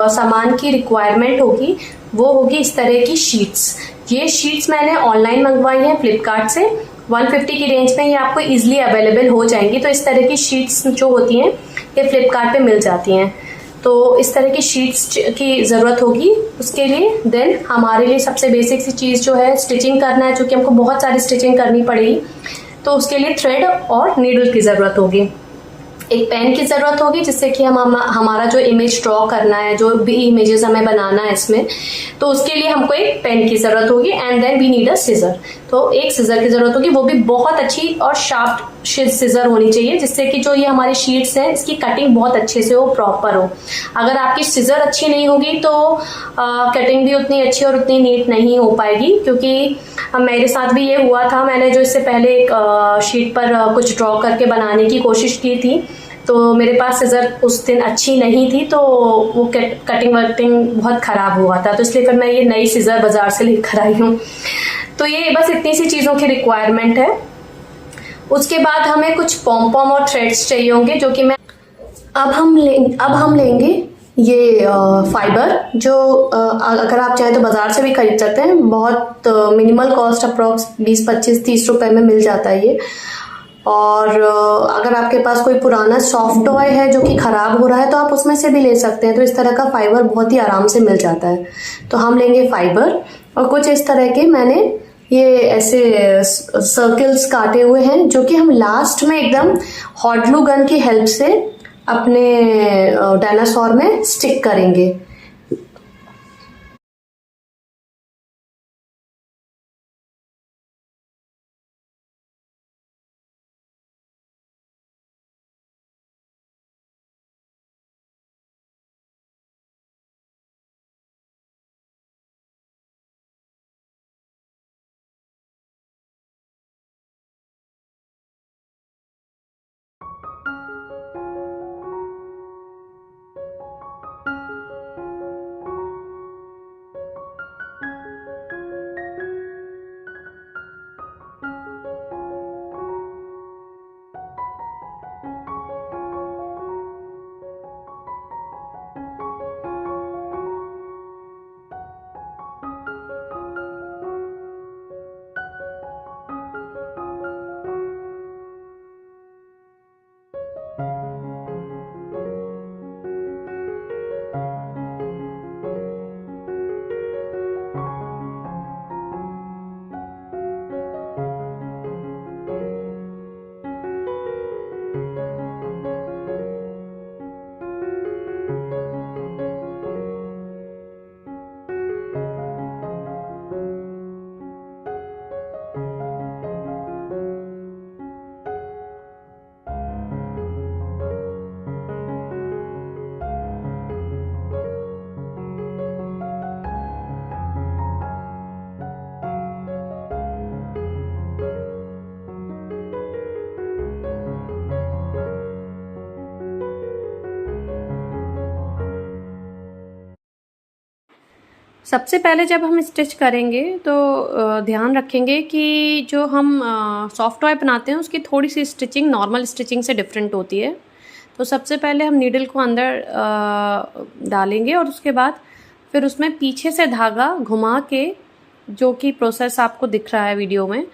सामान की रिक्वायरमेंट होगी वो होगी इस तरह की शीट्स। ये शीट्स मैंने ऑनलाइन मंगवाई हैं फ्लिपकार्ट से। 150 की रेंज में ये आपको इजीली अवेलेबल हो जाएंगी। तो इस तरह की शीट्स जो होती हैं ये फ्लिपकार्ट पे मिल जाती हैं। तो इस तरह की शीट्स की ज़रूरत होगी उसके लिए। देन हमारे लिए सबसे बेसिक सी चीज़ जो है स्टिचिंग करना है, क्योंकि हमको बहुत सारी स्टिचिंग करनी पड़ेगी। तो उसके लिए थ्रेड और नीडल की ज़रूरत होगी। एक पेन की ज़रूरत होगी जिससे कि हम हमारा जो इमेज ड्रॉ करना है, जो भी इमेजेस हमें बनाना है इसमें, तो उसके लिए हमको एक पेन की ज़रूरत होगी। And then we need a scissor. तो एक सीजर की ज़रूरत होगी, वो भी बहुत अच्छी और शार्प सीजर होनी चाहिए, जिससे कि जो ये हमारी शीट्स हैं इसकी कटिंग बहुत अच्छे से हो, प्रॉपर हो। अगर आपकी सीजर अच्छी नहीं होगी तो कटिंग भी उतनी अच्छी और उतनी नीट नहीं हो पाएगी। क्योंकि मेरे साथ भी ये हुआ था, मैंने जो इससे पहले एक शीट पर कुछ ड्रॉ करके बनाने की कोशिश की थी, तो मेरे पास सीजर उस दिन अच्छी नहीं थी, तो वो कटिंग वटिंग बहुत खराब हुआ था। तो इसलिए फिर मैं ये नई सीजर बाजार से लेकर आई हूँ। तो ये बस इतनी सी चीज़ों की रिक्वायरमेंट है। उसके बाद हमें कुछ पॉम पॉम और थ्रेड्स चाहिए होंगे, जो कि मैं अब हम लेंगे ये फाइबर, जो अगर आप चाहें तो बाजार से भी खरीद सकते हैं। बहुत मिनिमल कॉस्ट, अप्रोक्स 20, 25, 30 रुपए में मिल जाता है ये। और अगर आपके पास कोई पुराना सॉफ्ट टॉय है जो कि खराब हो रहा है तो आप उसमें से भी ले सकते हैं। तो इस तरह का फाइबर बहुत ही आराम से मिल जाता है। तो हम लेंगे फाइबर, और कुछ इस तरह के मैंने ये ऐसे सर्कल्स काटे हुए हैं, जो कि हम लास्ट में एकदम हॉट ग्लू गन की हेल्प से अपने डायनासोर में स्टिक करेंगे। सबसे पहले जब हम स्टिच करेंगे तो ध्यान रखेंगे कि जो हम सॉफ्ट टॉय बनाते हैं उसकी थोड़ी सी स्टिचिंग नॉर्मल स्टिचिंग से डिफरेंट होती है। तो सबसे पहले हम नीडल को अंदर डालेंगे, और उसके बाद फिर उसमें पीछे से धागा घुमा के, जो कि प्रोसेस आपको दिख रहा है वीडियो में,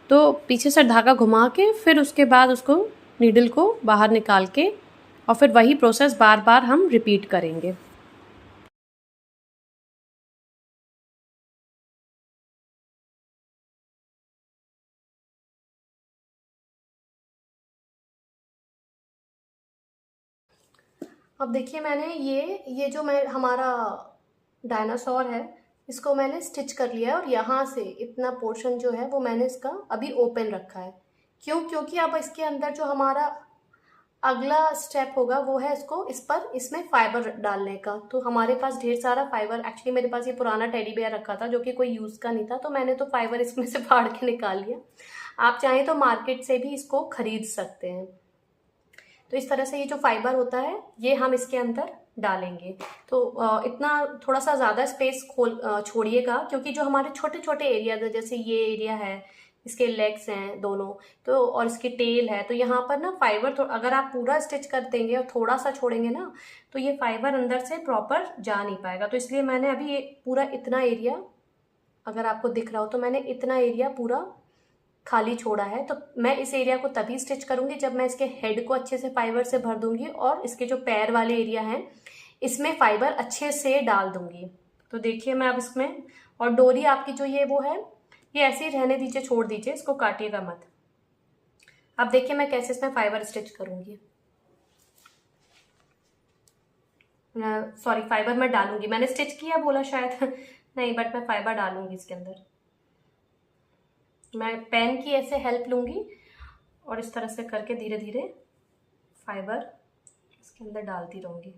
तो पीछे से धागा घुमा के फिर उसके बाद उसको नीडल को बाहर निकाल के, और फिर वही प्रोसेस बार बार हम रिपीट करेंगे। अब देखिए मैंने ये जो मैं हमारा डायनासोर है इसको मैंने स्टिच कर लिया है, और यहाँ से इतना पोर्शन जो है वो मैंने इसका अभी ओपन रखा है। क्यों? क्योंकि अब इसके अंदर जो हमारा अगला स्टेप होगा वो है इसमें फाइबर डालने का। तो हमारे पास ढेर सारा फाइबर, एक्चुअली मेरे पास ये पुराना टेडी बेयर रखा था जो कि कोई यूज़ का नहीं था, तो मैंने तो फाइबर इसमें से फाड़ के निकाल लिया। आप चाहें तो मार्केट से भी इसको खरीद सकते हैं। तो इस तरह से ये जो फाइबर होता है ये हम इसके अंदर डालेंगे। तो इतना थोड़ा सा ज़्यादा स्पेस छोड़िएगा, क्योंकि जो हमारे छोटे छोटे एरिया जैसे ये एरिया है, इसके लेग्स हैं दोनों, तो और इसकी टेल है, तो यहाँ पर ना फाइबर अगर आप पूरा स्टिच कर देंगे और थोड़ा सा छोड़ेंगे ना तो ये फाइबर अंदर से प्रॉपर जा नहीं पाएगा। तो इसलिए मैंने अभी ये पूरा इतना एरिया, अगर आपको दिख रहा हो तो मैंने इतना एरिया पूरा खाली छोड़ा है। तो मैं इस एरिया को तभी स्टिच करूंगी जब मैं इसके हेड को अच्छे से फाइबर से भर दूंगी और इसके जो पैर वाले एरिया हैं इसमें फाइबर अच्छे से डाल दूंगी। तो देखिए मैं अब इसमें, और डोरी आपकी जो ये वो है ये ऐसे ही रहने दीजिए, छोड़ दीजिए, इसको काटिएगा मत। अब देखिए मैं कैसे इसमें फाइबर स्टिच करूंगी, सॉरी फाइबर मैं डालूंगी, मैंने स्टिच किया बोला शायद नहीं, बट मैं फाइबर डालूंगी इसके अंदर। मैं पेन की ऐसे हेल्प लूंगी और इस तरह से करके धीरे धीरे फाइबर इसके अंदर डालती रहूंगी।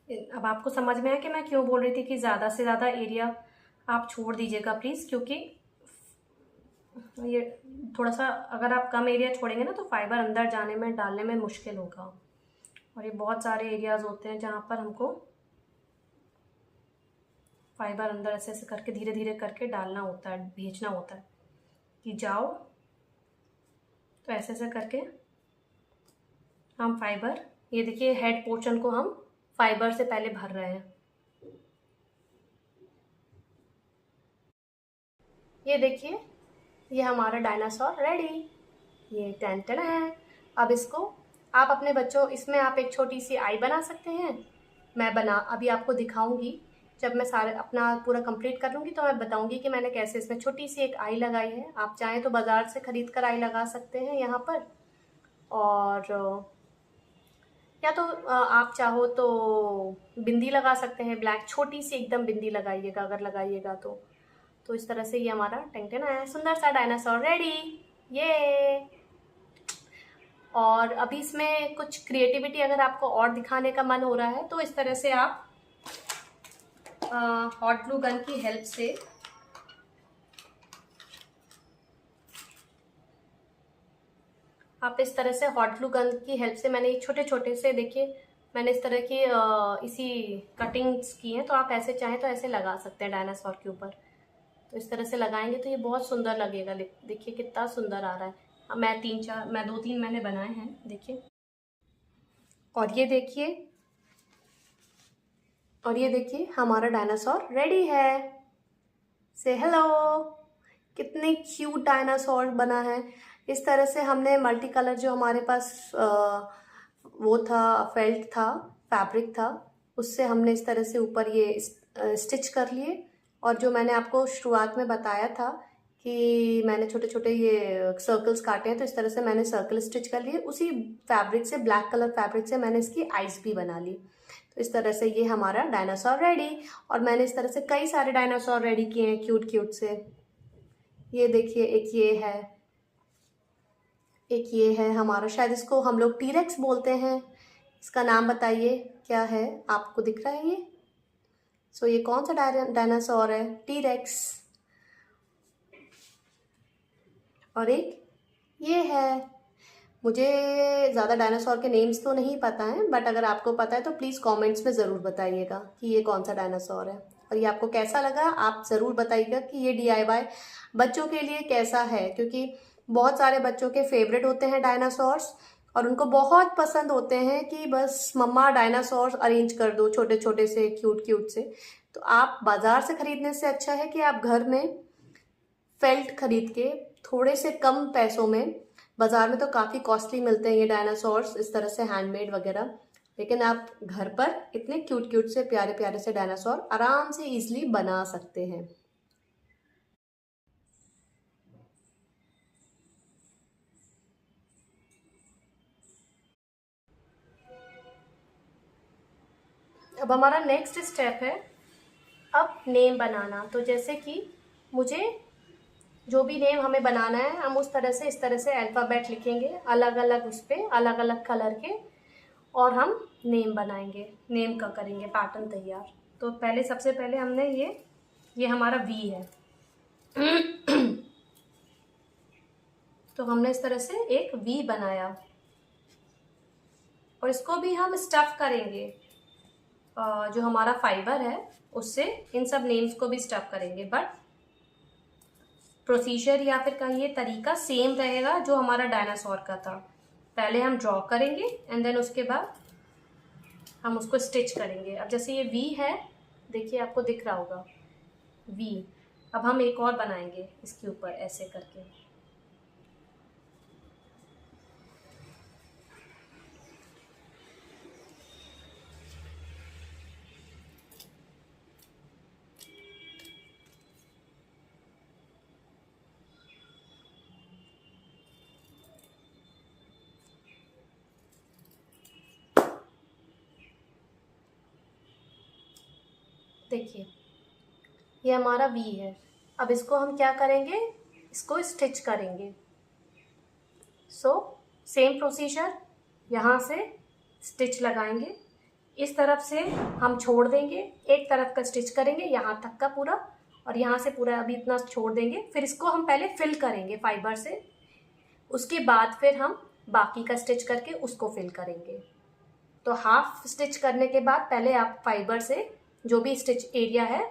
अब आपको समझ में आया कि मैं क्यों बोल रही थी कि ज़्यादा से ज़्यादा एरिया आप छोड़ दीजिएगा प्लीज़, क्योंकि ये थोड़ा सा अगर आप कम एरिया छोड़ेंगे ना तो फाइबर अंदर जाने में, डालने में मुश्किल होगा। और ये बहुत सारे एरियाज होते हैं जहाँ पर हमको फाइबर अंदर ऐसे ऐसे करके धीरे धीरे करके डालना होता है, भेजना होता है कि जाओ। तो ऐसे ऐसे करके हम फाइबर, ये देखिए हेड पोर्शन को हम फाइबर से पहले भर रहे हैं। ये देखिए ये हमारा डायनासोर रेडी, ये टेंटन है। अब इसको आप अपने बच्चों, इसमें आप एक छोटी सी आई बना सकते हैं। मैं अभी आपको दिखाऊंगी, जब मैं सारे अपना पूरा कंप्लीट कर लूँगी तो मैं बताऊंगी कि मैंने कैसे इसमें छोटी सी एक आई लगाई है। आप चाहें तो बाजार से खरीद कर आई लगा सकते हैं यहाँ पर, और या तो आप चाहो तो बिंदी लगा सकते हैं, ब्लैक छोटी सी एकदम बिंदी लगाइएगा अगर लगाइएगा तो इस तरह से ये हमारा टेंटन आया, सुंदर सा डायनासोर रेडी ये। और अभी इसमें कुछ क्रिएटिविटी अगर आपको और दिखाने का मन हो रहा है तो इस तरह से आप हॉट ग्लू गन की हेल्प से आप इस तरह से हॉट ग्लू गन की हेल्प से, मैंने छोटे छोटे से, देखिए मैंने इस तरह की इसी कटिंग्स की हैं, तो आप ऐसे चाहें तो ऐसे लगा सकते हैं डायनासोर के ऊपर। तो इस तरह से लगाएंगे तो ये बहुत सुंदर लगेगा। देखिए कितना सुंदर आ रहा है। मैं दो तीन मैंने बनाए हैं, देखिए। और ये देखिए हमारा डायनासोर रेडी है। से हेलो, कितने क्यूट डायनासोर बना है। इस तरह से हमने मल्टी कलर, जो हमारे पास वो था, फेल्ट था, फैब्रिक था, उससे हमने इस तरह से ऊपर ये स्टिच कर लिए। और जो मैंने आपको शुरुआत में बताया था कि मैंने छोटे छोटे ये सर्कल्स काटे हैं, तो इस तरह से मैंने सर्कल स्टिच कर लिए। उसी फैब्रिक से, ब्लैक कलर फैब्रिक से मैंने इसकी आइज भी बना ली। तो इस तरह से ये हमारा डायनासोर रेडी। और मैंने इस तरह से कई सारे डायनासोर रेडी किए हैं क्यूट क्यूट से। ये देखिए एक ये है हमारा, शायद इसको हम लोग टीरेक्स बोलते हैं। इसका नाम बताइए क्या है, आपको दिख रहा है ये? सो ये कौन सा डायनासोर है? टीरेक्स। और एक ये है। मुझे ज़्यादा डायनासोर के नेम्स तो नहीं पता हैं, बट अगर आपको पता है तो प्लीज़ कमेंट्स में ज़रूर बताइएगा कि ये कौन सा डायनासोर है। और ये आपको कैसा लगा आप ज़रूर बताइएगा कि ये DIY बच्चों के लिए कैसा है, क्योंकि बहुत सारे बच्चों के फेवरेट होते हैं डायनासोर्स और उनको बहुत पसंद होते हैं कि बस मम्मा डायनासोर्स अरेंज कर दो छोटे छोटे से, क्यूट क्यूट से। तो आप बाज़ार से ख़रीदने से अच्छा है कि आप घर में फेल्ट खरीद के थोड़े से कम पैसों में, बाजार में तो काफ़ी कॉस्टली मिलते हैं ये डायनासोर्स इस तरह से हैंडमेड वगैरह, लेकिन आप घर पर इतने क्यूट क्यूट से, प्यारे प्यारे से डायनासोर आराम से इजीली बना सकते हैं। अब हमारा नेक्स्ट स्टेप है अब नेम बनाना। तो जैसे कि मुझे जो भी नेम हमें बनाना है, हम उस तरह से, इस तरह से अल्फ़ाबेट लिखेंगे अलग अलग, उस पर अलग अलग कलर के, और हम नेम बनाएंगे, नेम का करेंगे पैटर्न तैयार। तो सबसे पहले हमने ये हमारा V है तो हमने इस तरह से एक V बनाया और इसको भी हम स्टफ करेंगे, जो हमारा फाइबर है उससे इन सब नेम्स को भी स्टफ करेंगे। बट प्रोसीजर या फिर कहिए तरीका सेम रहेगा जो हमारा डायनासोर का था। पहले हम ड्रॉ करेंगे एंड देन उसके बाद हम उसको स्टिच करेंगे। अब जैसे ये वी है, देखिए आपको दिख रहा होगा वी। अब हम एक और बनाएंगे इसके ऊपर ऐसे करके। देखिए ये हमारा वी है। अब इसको हम क्या करेंगे, इसको स्टिच करेंगे। सो सेम प्रोसीजर, यहाँ से स्टिच लगाएंगे, इस तरफ से हम छोड़ देंगे, एक तरफ का स्टिच करेंगे यहाँ तक का पूरा, और यहाँ से पूरा अभी इतना छोड़ देंगे। फिर इसको हम पहले फिल करेंगे फाइबर से, उसके बाद फिर हम बाकी का स्टिच करके उसको फिल करेंगे। तो हाफ स्टिच करने के बाद पहले आप फाइबर से जो भी स्टिच एरिया है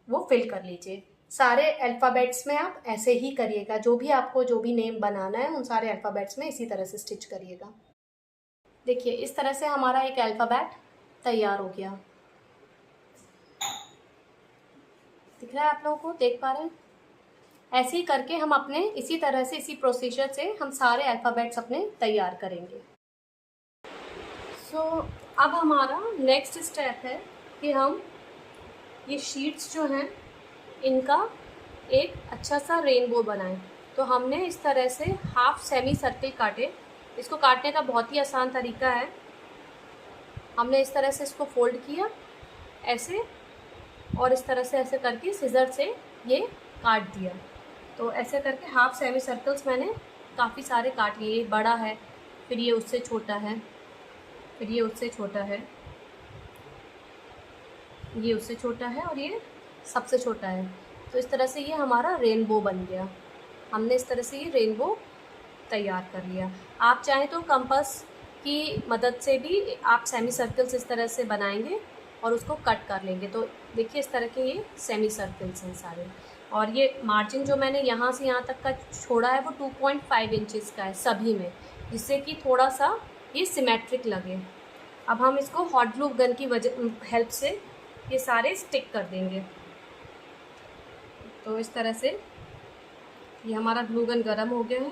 वो फिल कर लीजिए। सारे अल्फ़ाबेट्स में आप ऐसे ही करिएगा, जो भी आपको जो भी नेम बनाना है उन सारे अल्फ़ाबेट्स में इसी तरह से स्टिच करिएगा। देखिए इस तरह से हमारा एक अल्फ़ाबेट तैयार हो गया। दिख रहा है आप लोगों को, देख पा रहे हैं? ऐसे ही करके हम अपने इसी तरह से इसी प्रोसीजर से हम सारे अल्फ़ाबेट्स अपने तैयार करेंगे। सो अब हमारा नेक्स्ट स्टेप है कि हम ये शीट्स जो हैं इनका एक अच्छा सा रेनबो बनाएं। तो हमने इस तरह से हाफ सेमी सर्कल काटे। इसको काटने का बहुत ही आसान तरीका है। हमने इस तरह से इसको फोल्ड किया ऐसे, और इस तरह से ऐसे करके सिजर से ये काट दिया। तो ऐसे करके हाफ सेमी सर्कल्स मैंने काफ़ी सारे काट लिए। ये बड़ा है, फिर ये उससे छोटा है, फिर ये उससे छोटा है, ये उससे छोटा है, और ये सबसे छोटा है। तो इस तरह से ये हमारा रेनबो बन गया। हमने इस तरह से ये रेनबो तैयार कर लिया। आप चाहें तो कंपास की मदद से भी आप सेमी सर्कल्स इस तरह से बनाएंगे और उसको कट कर लेंगे। तो देखिए इस तरह के ये सेमी सर्कल्स हैं सारे। और ये मार्जिन जो मैंने यहाँ से यहाँ तक का छोड़ा है वो 2.5 इंचज़ का है सभी में, जिससे कि थोड़ा सा ये सिमेट्रिक लगे। अब हम इसको हॉट ग्लू गन की हेल्प से ये सारे स्टिक कर देंगे। तो इस तरह से ये हमारा ग्लू गन गर्म हो गया है।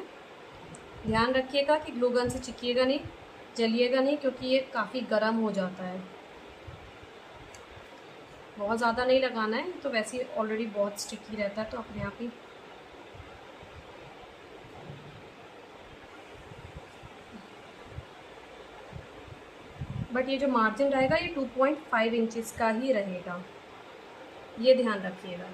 ध्यान रखिएगा कि ग्लू गन से चिपकिएगा नहीं, जलिएगा नहीं, क्योंकि ये काफ़ी गर्म हो जाता है। बहुत ज़्यादा नहीं लगाना है, तो वैसे ही ऑलरेडी बहुत स्टिकी रहता है, तो अपने आप ही बट ये जो मार्जिन रहेगा ये 2.5 इंचज़ का ही रहेगा, ये ध्यान रखिएगा।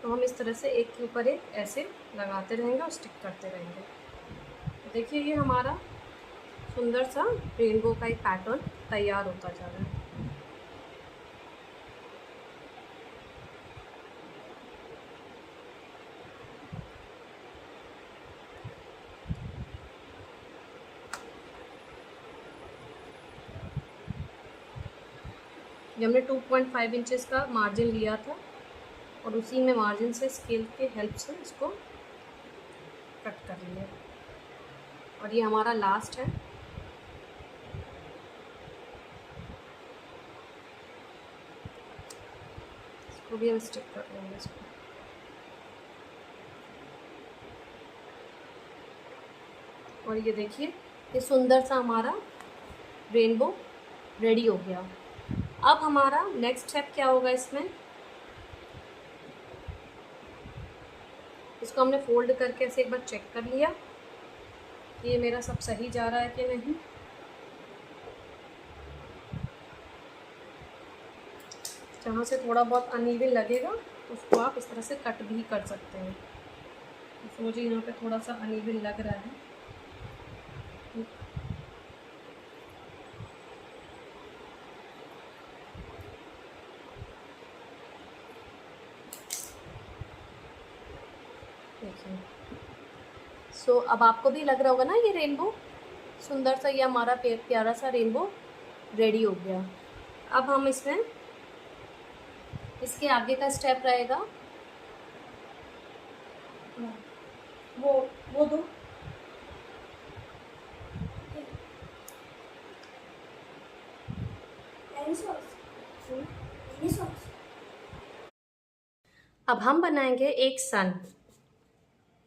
तो हम इस तरह से एक के ऊपर एक ऐसे लगाते रहेंगे और स्टिक करते रहेंगे। देखिए ये हमारा सुंदर सा रेनबो का एक पैटर्न तैयार होता जा रहा है। ये हमने 2.5 इंचज़ का मार्जिन लिया था और उसी में मार्जिन से स्केल के हेल्प से इसको कट कर लिया। और ये हमारा लास्ट है। इसको भी हम स्टिक कर लेंगे इसको। और ये देखिए ये सुंदर सा हमारा रेनबो रेडी हो गया। अब हमारा नेक्स्ट स्टेप क्या होगा, इसमें इसको हमने फोल्ड करके ऐसे एक बार चेक कर लिया कि ये मेरा सब सही जा रहा है कि नहीं। जहाँ से थोड़ा बहुत अनइवन लगेगा तो उसको आप इस तरह से कट भी कर सकते हैं। तो मुझे यहाँ पे थोड़ा सा अनइवन लग रहा है। देखिए, सो अब आपको भी लग रहा होगा ना ये रेनबो सुंदर सा, ये हमारा प्यारा सा रेनबो रेडी हो गया। अब हम इसमें इसके आगे का स्टेप रहेगा, वो वो दो अब हम बनाएंगे एक सन।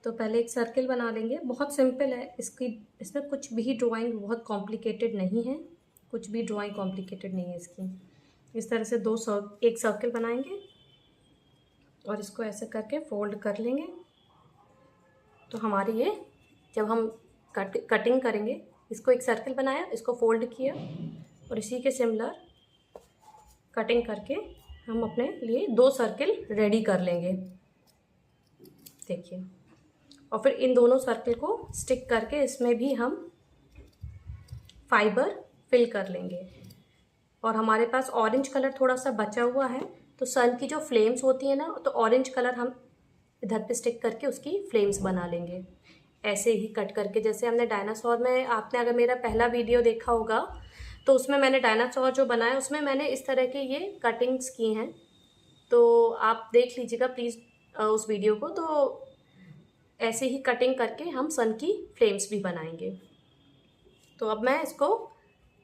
तो पहले एक सर्किल बना लेंगे, बहुत सिंपल है इसमें कुछ भी ड्राइंग बहुत कॉम्प्लिकेटेड नहीं है, कुछ भी ड्राइंग कॉम्प्लिकेटेड नहीं है इसकी। इस तरह से एक सर्किल बनाएंगे और इसको ऐसे करके फोल्ड कर लेंगे। तो हमारी ये जब हम कटिंग करेंगे, इसको एक सर्किल बनाया, इसको फोल्ड किया और इसी के सिमिलर कटिंग करके हम अपने लिए 2 सर्किल रेडी कर लेंगे। देखिए, और फिर इन दोनों सर्किल को स्टिक करके इसमें भी हम फाइबर फिल कर लेंगे। और हमारे पास ऑरेंज कलर थोड़ा सा बचा हुआ है, तो सन की जो फ्लेम्स होती है ना, तो ऑरेंज कलर हम इधर पे स्टिक करके उसकी फ्लेम्स बना लेंगे। ऐसे ही कट करके, जैसे हमने डायनासोर में, आपने अगर मेरा पहला वीडियो देखा होगा तो उसमें मैंने डायनासोर जो बनाया उसमें मैंने इस तरह के ये कटिंग्स की हैं, तो आप देख लीजिएगा प्लीज़ उस वीडियो को। तो ऐसे ही कटिंग करके हम सन की फ्लेम्स भी बनाएंगे। तो अब मैं इसको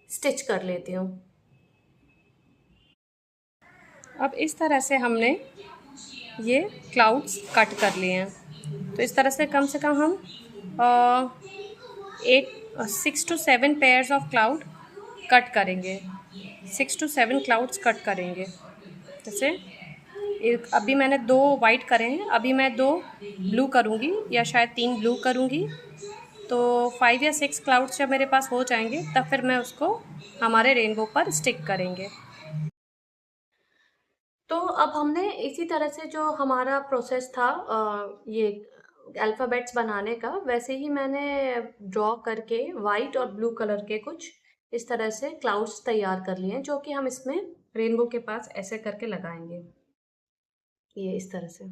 स्टिच कर लेती हूँ। अब इस तरह से हमने ये क्लाउड्स कट कर लिए हैं। तो इस तरह से कम हम 6 to 7 pairs of cloud cut करेंगे। 6 to 7 क्लाउड्स कट करेंगे। जैसे अभी मैंने 2 वाइट करे हैं, अभी मैं 2 ब्लू करूँगी या शायद 3 ब्लू करूँगी। तो 5 या 6 क्लाउड्स जब मेरे पास हो जाएंगे तब फिर मैं उसको हमारे रेनबो पर स्टिक करेंगे। तो अब हमने इसी तरह से जो हमारा प्रोसेस था ये अल्फ़ाबेट्स बनाने का, वैसे ही मैंने ड्रॉ करके वाइट और ब्लू कलर के कुछ इस तरह से क्लाउड्स तैयार कर लिए हैं, जो कि हम इसमें रेनबो के पास ऐसे करके लगाएंगे, ये इस तरह से।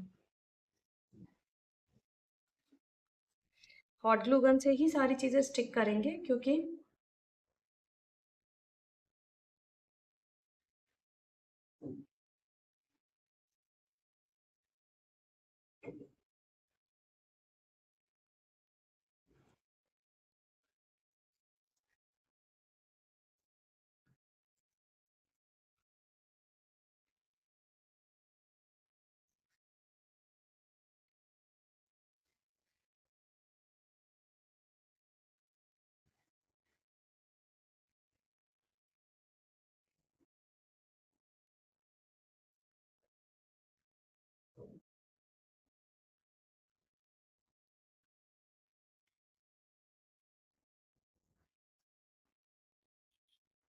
हॉट ग्लू गन से ही सारी चीज़ें स्टिक करेंगे, क्योंकि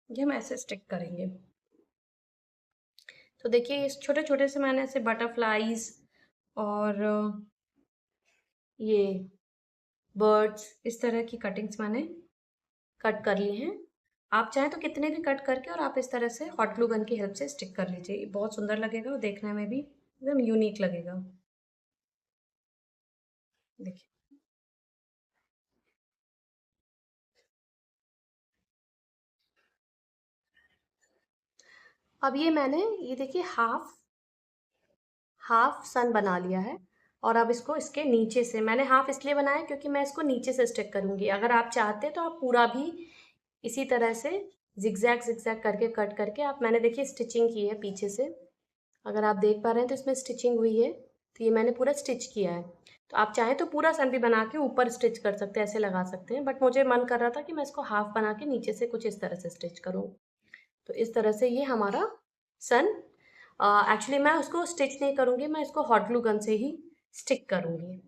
ये हम ऐसे स्टिक करेंगे। तो देखिए, इस छोटे छोटे से मैंने ऐसे बटरफ्लाईज और ये बर्ड्स, इस तरह की कटिंग्स मैंने कट कर ली हैं। आप चाहें तो कितने भी कट करके और आप इस तरह से हॉट ग्लू गन की हेल्प से स्टिक कर लीजिए, बहुत सुंदर लगेगा और देखने में भी एकदम यूनिक लगेगा। देखिए, अब ये मैंने ये देखिए हाफ सन बना लिया है। और अब इसको इसके नीचे से मैंने हाफ इसलिए बनाया क्योंकि मैं इसको नीचे से स्टिक करूंगी। अगर आप चाहते तो आप पूरा भी इसी तरह से जिगजैग जिगजैग करके कट करके आप, मैंने देखिए स्टिचिंग की है पीछे से, अगर आप देख पा रहे हैं तो इसमें स्टिचिंग हुई है। तो ये मैंने पूरा स्टिच किया है। तो आप चाहें तो पूरा सन भी बना के ऊपर स्टिच कर सकते हैं, ऐसे लगा सकते हैं, बट मुझे मन कर रहा था कि मैं इसको हाफ बना के नीचे से कुछ इस तरह से स्टिच करूँ। तो इस तरह से ये हमारा सन, एक्चुअली मैं उसको स्टिच नहीं करूँगी, मैं इसको हॉट ग्लू गन से ही स्टिक करूँगी।